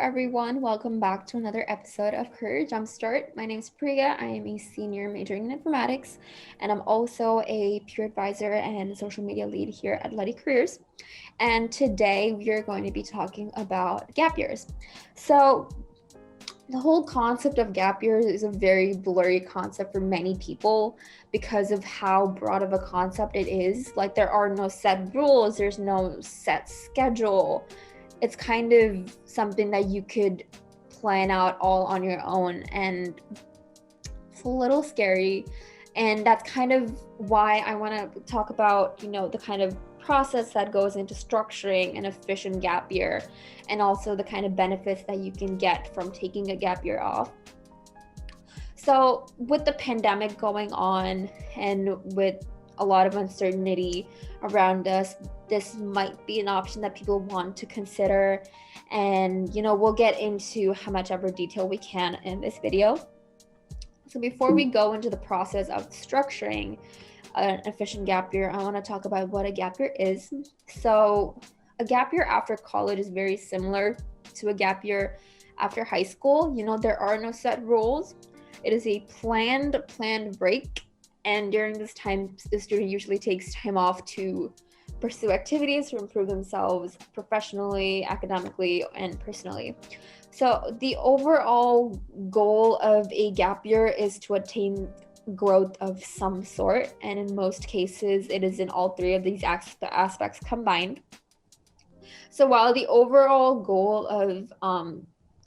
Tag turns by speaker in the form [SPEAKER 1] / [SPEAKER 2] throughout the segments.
[SPEAKER 1] everyone. Welcome back to another episode of Career Jumpstart. My name is Priya. I am a senior majoring in informatics, and I'm also a peer advisor and social media lead here at Letty Careers. And today we are going to be talking about gap years. So, the whole concept of gap years is a very blurry concept for many people because of how broad of a concept it is. Like, there are no set rules, there's no set schedule. It's kind of something that you could plan out all on your own, and it's a little scary. And that's kind of why I want to talk about, the kind of process that goes into structuring an efficient gap year, and also the kind of benefits that you can get from taking a gap year off. So with the pandemic going on and with a lot of uncertainty around us, this might be an option that people want to consider. And, we'll get into how much ever detail we can in this video. So before we go into the process of structuring an efficient gap year, I want to talk about what a gap year is. So a gap year after college is very similar to a gap year after high school. There are no set rules. It is a planned break. And during this time, the student usually takes time off to pursue activities to improve themselves professionally, academically, and personally. So the overall goal of a gap year is to attain growth of some sort. And in most cases, it is in all three of these aspects combined. So while the overall goal of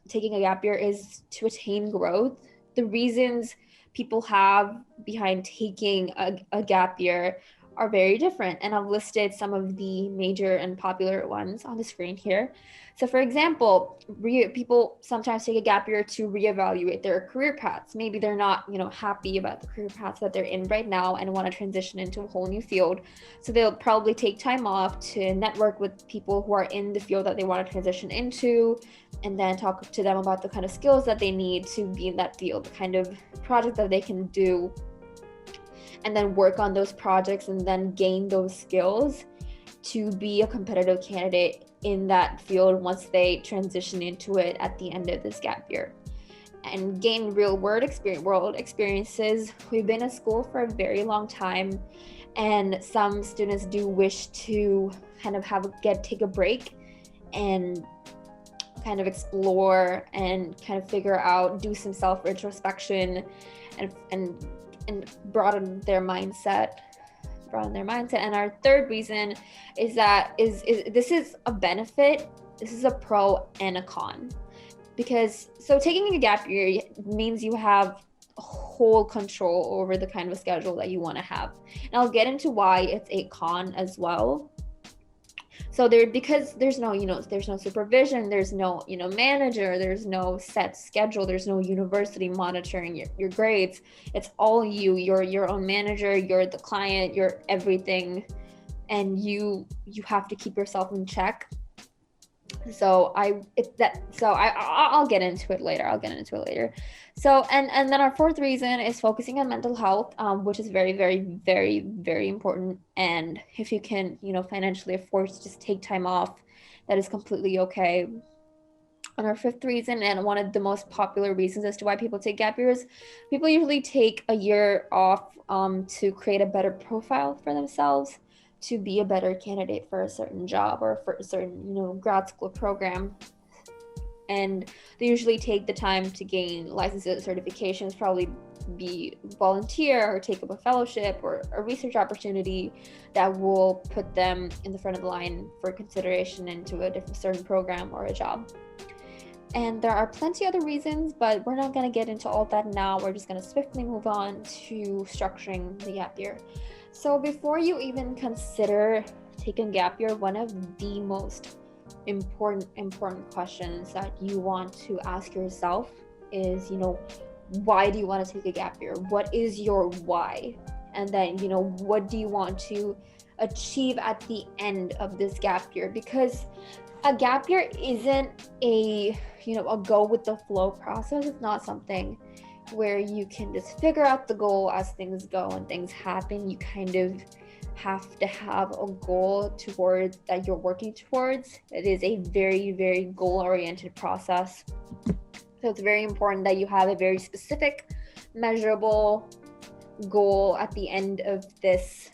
[SPEAKER 1] taking a gap year is to attain growth, the reasons people have behind taking a gap year are very different. And I've listed some of the major and popular ones on the screen here. So for example, people sometimes take a gap year to reevaluate their career paths. Maybe they're not, happy about the career paths that they're in right now and want to transition into a whole new field. So they'll probably take time off to network with people who are in the field that they want to transition into, and then talk to them about the kind of skills that they need to be in that field, the kind of project that they can do, and then work on those projects and then gain those skills to be a competitive candidate in that field once they transition into it at the end of this gap year, and gain real world experiences. We've been at school for a very long time, and some students do wish to kind of take a break and kind of explore and kind of figure out, do some self-introspection and broaden their mindset. And our third reason is that this is a benefit. This is a pro and a con, because taking a gap year means you have whole control over the kind of schedule that you want to have. And I'll get into why it's a con as well. So because there's no supervision, there's no, manager, there's no set schedule, there's no university monitoring your grades. It's all you're your own manager, you're the client, you're everything, and you have to keep yourself in check. So I'll get into it later. So and then our fourth reason is focusing on mental health, which is very, very, very, very important. And if you can, financially afford to just take time off, that is completely okay. And our fifth reason, and one of the most popular reasons as to why people take gap years, people usually take a year off to create a better profile for themselves, to be a better candidate for a certain job or for a certain, grad school program. And they usually take the time to gain licenses, certifications, probably be volunteer or take up a fellowship or a research opportunity that will put them in the front of the line for consideration into a certain program or a job. And there are plenty other reasons, but we're not going to get into all that now. We're just going to swiftly move on to structuring the gap year. So before you even consider taking gap year, one of the most important questions that you want to ask yourself is, why do you want to take a gap year? What is your why? And then, what do you want to achieve at the end of this gap year? Because a gap year isn't a go with the flow process. It's not something where you can just figure out the goal as things go and things happen. You kind of have to have a goal towards that you're working towards. It is a very, very goal-oriented process. So it's very important that you have a very specific, measurable goal at the end of this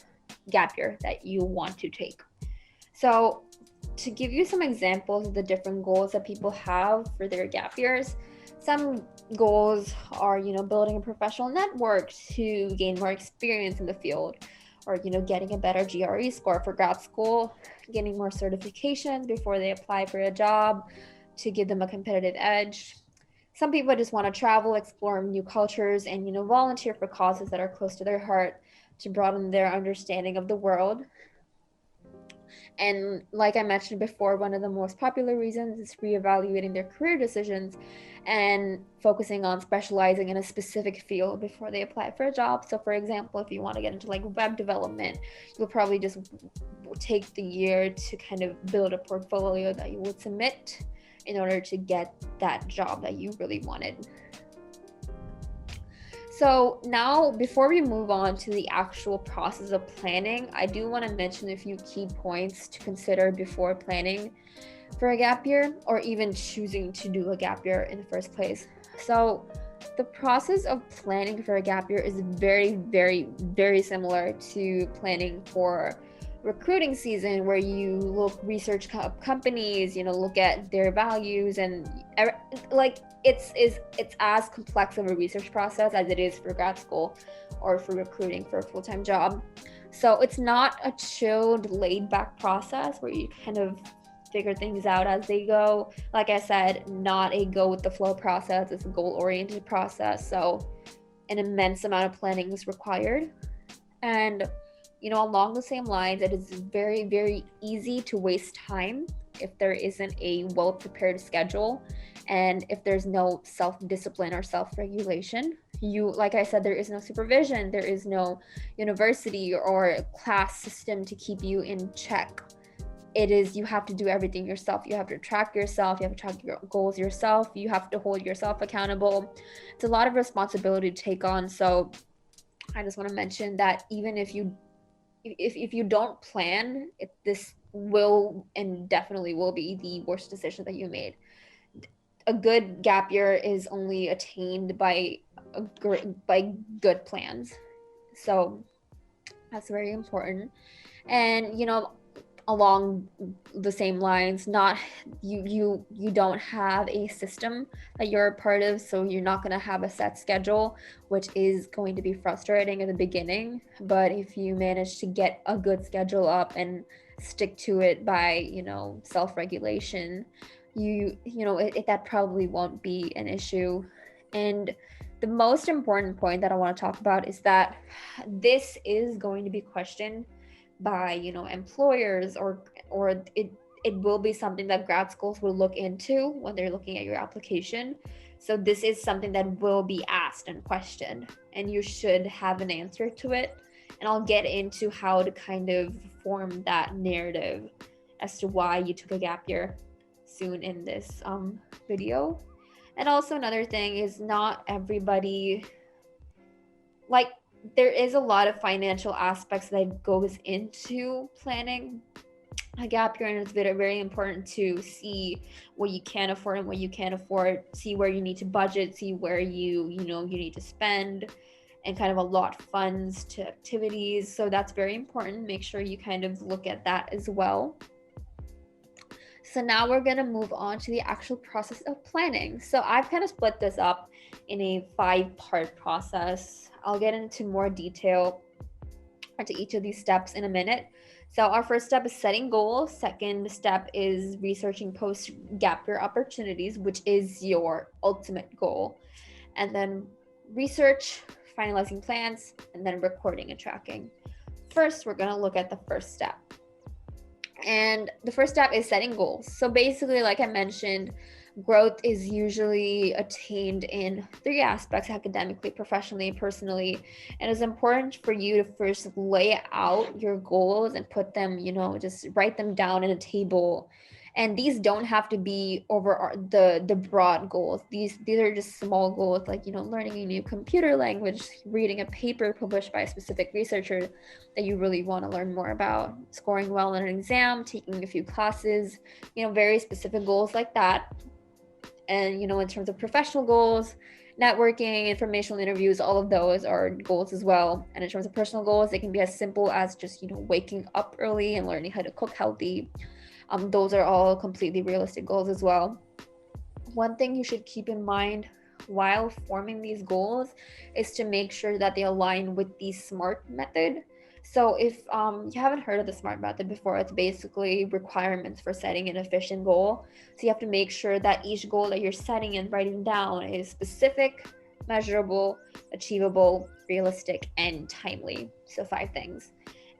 [SPEAKER 1] gap year that you want to take. So to give you some examples of the different goals that people have for their gap years, some goals are, building a professional network to gain more experience in the field, or, getting a better GRE score for grad school, getting more certifications before they apply for a job to give them a competitive edge. Some people just want to travel, explore new cultures, and, volunteer for causes that are close to their heart to broaden their understanding of the world. And like I mentioned before, one of the most popular reasons is reevaluating their career decisions and focusing on specializing in a specific field before they apply for a job. So for example, if you want to get into like web development, you'll probably just take the year to kind of build a portfolio that you would submit in order to get that job that you really wanted. So now, before we move on to the actual process of planning, I do want to mention a few key points to consider before planning for a gap year, or even choosing to do a gap year in the first place. So the process of planning for a gap year is very, very, very similar to planning for recruiting season, where you research companies, look at their values, and like it's as complex of a research process as it is for grad school or for recruiting for a full-time job. So it's not a chilled, laid back process where you kind of figure things out as they go. Like I said, not a go with the flow process. It's a goal-oriented process. So an immense amount of planning is required. And along the same lines, it is very, very easy to waste time if there isn't a well-prepared schedule and if there's no self-discipline or self-regulation. Like I said, there is no supervision, there is no university or class system to keep you in check. You have to do everything yourself. You have to track yourself, you have to track your goals yourself, you have to hold yourself accountable. It's a lot of responsibility to take on. So I just want to mention that even if you don't plan, this will and definitely will be the worst decision that you made. A good gap year is only attained by good plans. So that's very important. And along the same lines, not you don't have a system that you're a part of, so you're not going to have a set schedule, which is going to be frustrating in the beginning. But if you manage to get a good schedule up and stick to it by self-regulation, that probably won't be an issue. And the most important point that I want to talk about is that this is going to be questioned by employers, or it will be something that grad schools will look into when they're looking at your application. So this is something that will be asked and questioned, and you should have an answer to it. And I'll get into how to kind of form that narrative as to why you took a gap year soon in this video. And also another thing is, not everybody, like, there is a lot of financial aspects that goes into planning a gap year, and it's very, very important to see what you can afford and what you can't afford, see where you need to budget, see where you need to spend, and kind of allot funds to activities. So that's very important. Make sure you kind of look at that as well. So now we're going to move on to the actual process of planning. So I've kind of split this up in a 5-part process. I'll get into more detail into each of these steps in a minute. So our first step is setting goals. Second step is researching post-gap year opportunities, which is your ultimate goal. And then research, finalizing plans, and then recording and tracking. First, we're going to look at the first step. And the first step is setting goals. So basically, like I mentioned, growth is usually attained in 3 aspects: academically, professionally, and personally. And it's important for you to first lay out your goals and put them, just write them down in a table And these don't have to be over the broad goals. These are just small goals, like, learning a new computer language, reading a paper published by a specific researcher that you really want to learn more about, scoring well in an exam, taking a few classes, very specific goals like that. And in terms of professional goals, networking, informational interviews, all of those are goals as well. And in terms of personal goals, they can be as simple as just waking up early and learning how to cook healthy. Those are all completely realistic goals as well. One thing you should keep in mind while forming these goals is to make sure that they align with the SMART method. So if you haven't heard of the SMART method before, it's basically requirements for setting an efficient goal. So you have to make sure that each goal that you're setting and writing down is specific, measurable, achievable, realistic, and timely. So 5 things.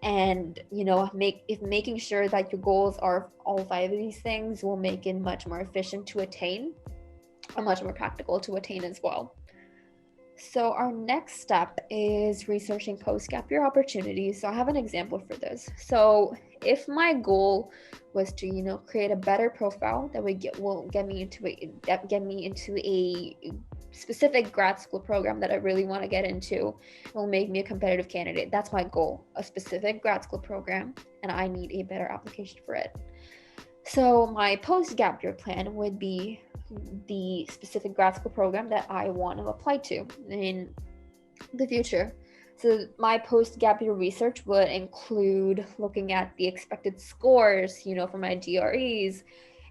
[SPEAKER 1] And making sure that your goals are all 5 of these things will make it much more efficient to attain and much more practical to attain as well. So our next step is researching post-gap year opportunities. So I have an example for this. So if my goal was to create a better profile that will get me into a specific grad school program that I really want to get into, will make me a competitive candidate. That's my goal, a specific grad school program, and I need a better application for it. So my post-gap year plan would be the specific grad school program that I want to apply to in the future. So my post-gap year research would include looking at the expected scores, for my GREs,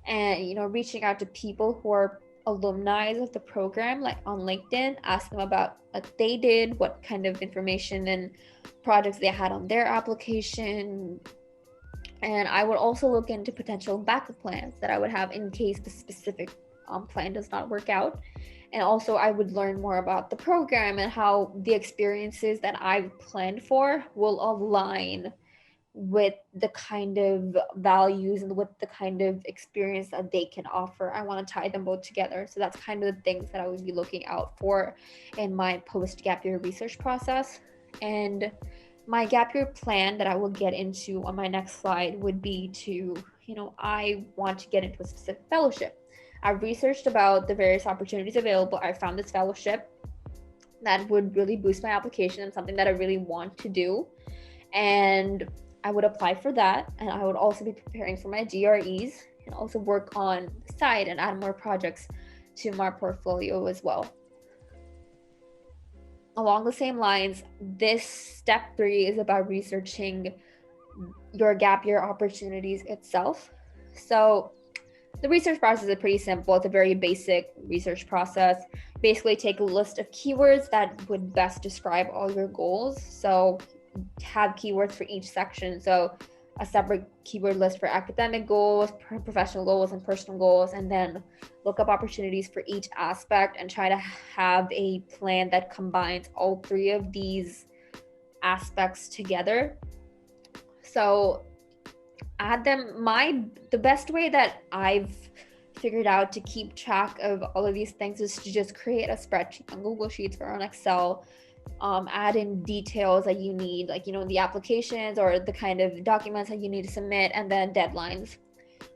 [SPEAKER 1] and reaching out to people who are alumni of the program, like on LinkedIn, ask them about what they did, what kind of information and projects they had on their application. And I would also look into potential backup plans that I would have in case the specific plan does not work out. And also I would learn more about the program and how the experiences that I've planned for will align with the kind of values and with the kind of experience that they can offer. I want to tie them both together. So that's kind of the things that I would be looking out for in my post-gap year research process. And my gap year plan that I will get into on my next slide would be to, I want to get into a specific fellowship. I've researched about the various opportunities available. I found this fellowship that would really boost my application and something that I really want to do. And I would apply for that. And I would also be preparing for my GREs and also work on the side and add more projects to my portfolio as well. Along the same lines, this step 3 is about researching your gap year opportunities itself. So the research process is pretty simple. It's a very basic research process. Basically, take a list of keywords that would best describe all your goals. So have keywords for each section. So a separate keyword list for academic goals, professional goals, and personal goals, and then look up opportunities for each aspect and try to have a plan that combines all 3 of these aspects together. So add them. The best way that I've figured out to keep track of all of these things is to just create a spreadsheet on Google Sheets or on Excel. Add in details that you need, like the applications or the kind of documents that you need to submit, and then deadlines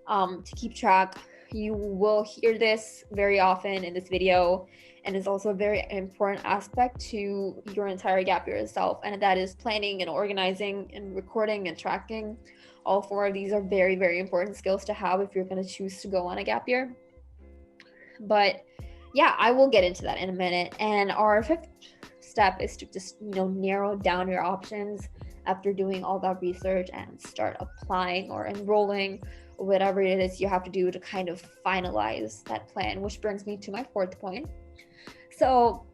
[SPEAKER 1] to keep track. You will hear this very often in this video, and it's also a very important aspect to your entire gap year itself, and that is planning and organizing and recording and tracking. All 4 of these are very, very important skills to have if you're going to choose to go on a gap year. But yeah, I will get into that in a minute. And our 5th step is to just narrow down your options after doing all that research and start applying or enrolling or whatever it is you have to do to kind of finalize that plan, which brings me to my 4th point. So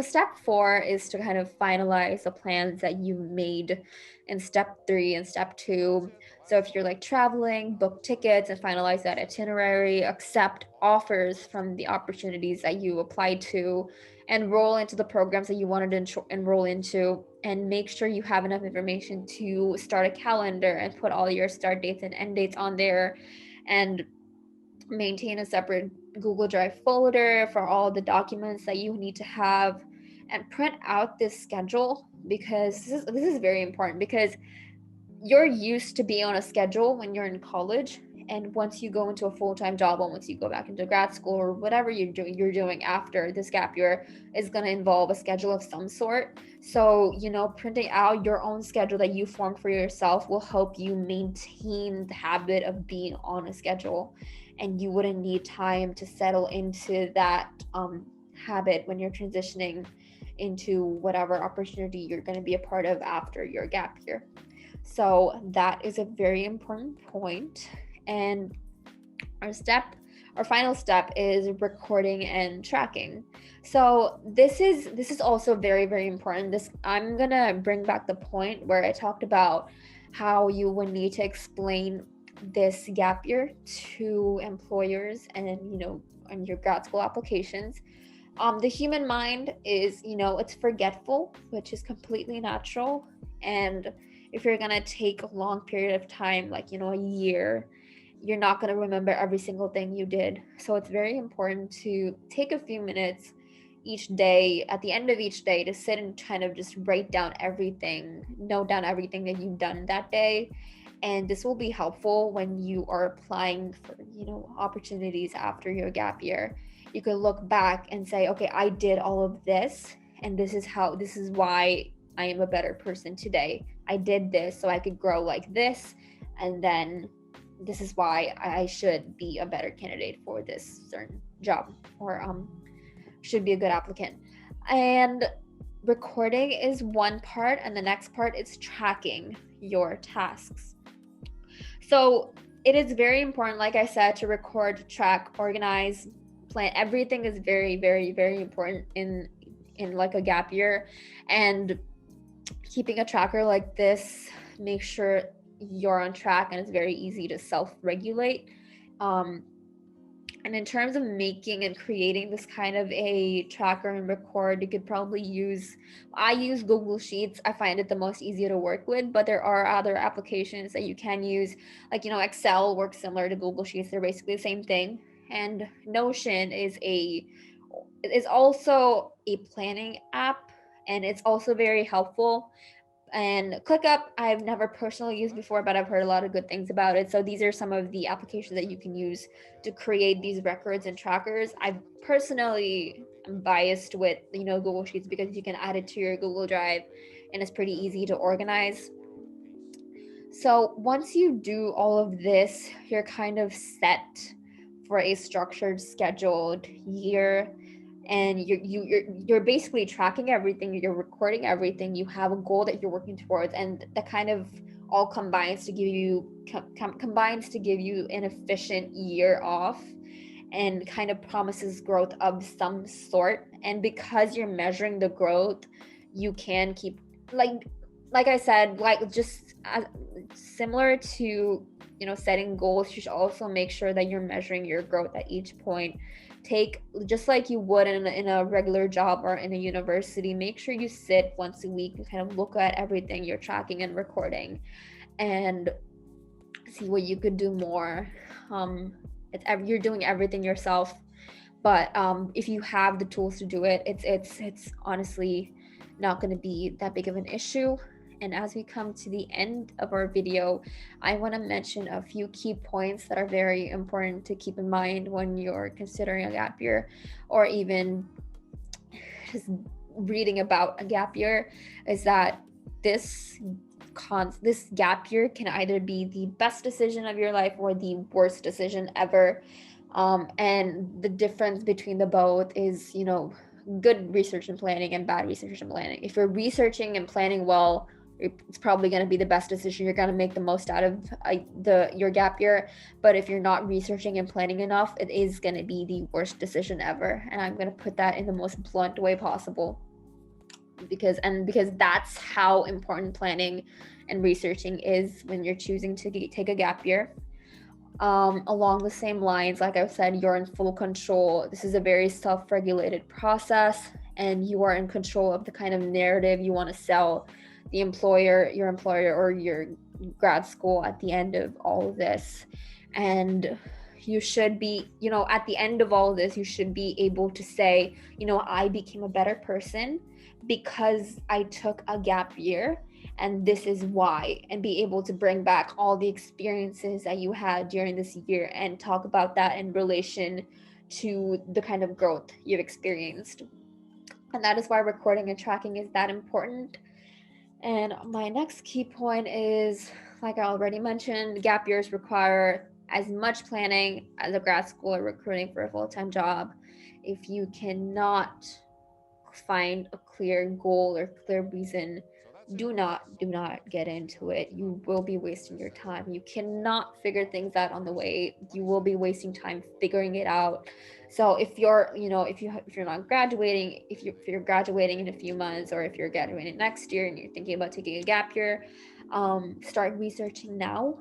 [SPEAKER 1] step 4 is to kind of finalize the plans that you made in step 3 and step 2. So if you're like traveling, book tickets and finalize that itinerary, accept offers from the opportunities that you applied to, enroll into the programs that you wanted to enroll into, and make sure you have enough information to start a calendar and put all your start dates and end dates on there, and maintain a separate Google Drive folder for all the documents that you need to have, and print out this schedule, because this is very important, because you're used to being on a schedule when you're in college, And once you go into a full-time job, or once you go back into grad school, or whatever you're doing after this gap year, is going to involve a schedule of some sort. So, printing out your own schedule that you formed for yourself will help you maintain the habit of being on a schedule, and you wouldn't need time to settle into that habit when you're transitioning into whatever opportunity you're going to be a part of after your gap year. So that is a very important point. And our final step is recording and tracking. So this is also very, very important. I'm gonna bring back the point where I talked about how you would need to explain this gap year to employers and on your grad school applications. The human mind is, it's forgetful, which is completely natural. And if you're gonna take a long period of time, like a year, you're not going to remember every single thing you did. So it's very important to take a few minutes each day, at the end of each day, to sit and kind of just write down everything, note down everything that you've done that day. And this will be helpful when you are applying for, opportunities after your gap year. You could look back and say, okay, I did all of this, and this is why I am a better person today. I did this so I could grow like this, and then this is why I should be a better candidate for this certain job, or should be a good applicant. And recording is one part, and the next part is tracking your tasks. So it is very important, like I said, to record, track, organize, plan. Everything is very, very, very important in like a gap year. And keeping a tracker like this, make sure you're on track, and it's very easy to self-regulate. And in terms of making and creating this kind of a tracker and record, you could probably I use Google Sheets. I find it the most easier to work with, but there are other applications that you can use, like Excel works similar to Google Sheets. They're basically the same thing. And Notion is also a planning app, and it's also very helpful. And ClickUp, I've never personally used before, but I've heard a lot of good things about it. So these are some of the applications that you can use to create these records and trackers. I personally am biased with, Google Sheets, because you can add it to your Google Drive, and it's pretty easy to organize. So once you do all of this, you're kind of set for a structured, scheduled year. And you're basically tracking everything, you're recording everything, you have a goal that you're working towards, and that kind of all combines to give you an efficient year off, and kind of promises growth of some sort. And because you're measuring the growth, you can keep, like I said, just similar to setting goals, you should also make sure that you're measuring your growth at each point. Take, just like you would in a regular job or in a university, make sure you sit once a week and kind of look at everything you're tracking and recording, and see what you could do more. You're doing everything yourself, but if you have the tools to do it, it's honestly not going to be that big of an issue. And as we come to the end of our video, I want to mention a few key points that are very important to keep in mind when you're considering a gap year, or even just reading about a gap year, is that this gap year can either be the best decision of your life or the worst decision ever. And the difference between the both is, good research and planning and bad research and planning. If you're researching and planning well, it's probably going to be the best decision. You're going to make the most out of your gap year. But if you're not researching and planning enough, it is going to be the worst decision ever. And I'm going to put that in the most blunt way possible, because that's how important planning and researching is when you're choosing to take a gap year. Along the same lines, like I said, you're in full control. This is a very self-regulated process, and you are in control of the kind of narrative you want to sell your employer, or your grad school at the end of all of this. And you should be, at the end of all of this, you should be able to say, I became a better person because I took a gap year, and this is why, and be able to bring back all the experiences that you had during this year and talk about that in relation to the kind of growth you've experienced. And that is why recording and tracking is that important. And my next key point is, like I already mentioned, gap years require as much planning as a grad school or recruiting for a full-time job. If you cannot find a clear goal or clear reason, do not get into it. You will be wasting your time. You cannot figure things out on the way. You will be wasting time figuring it out. So if you're, if you're not graduating, if you're graduating in a few months, or if you're graduating next year and you're thinking about taking a gap year, start researching now.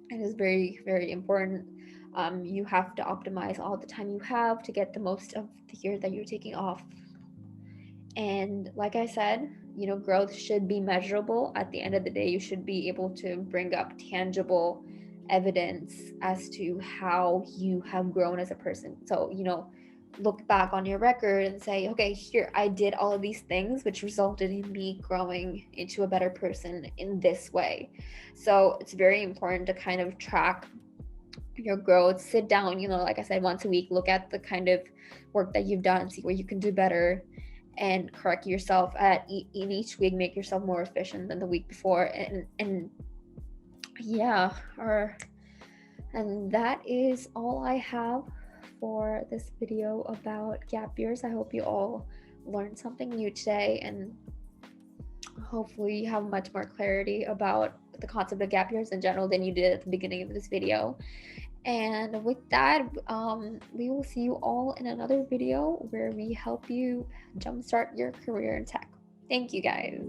[SPEAKER 1] It is very, very important. You have to optimize all the time you have to get the most of the year that you're taking off. And like I said, growth should be measurable. At the end of the day, you should be able to bring up tangible evidence as to how you have grown as a person. So, look back on your record and say, okay, here, I did all of these things, which resulted in me growing into a better person in this way. So it's very important to kind of track your growth. Sit down, like I said, once a week, look at the kind of work that you've done, see where you can do better, and correct yourself in each week. Make yourself more efficient than the week before. And yeah, and that is all I have for this video about gap years. I hope you all learned something new today, and hopefully you have much more clarity about the concept of gap years in general than you did at the beginning of this video. And with that, we will see you all in another video where we help you jumpstart your career in tech. Thank you, guys.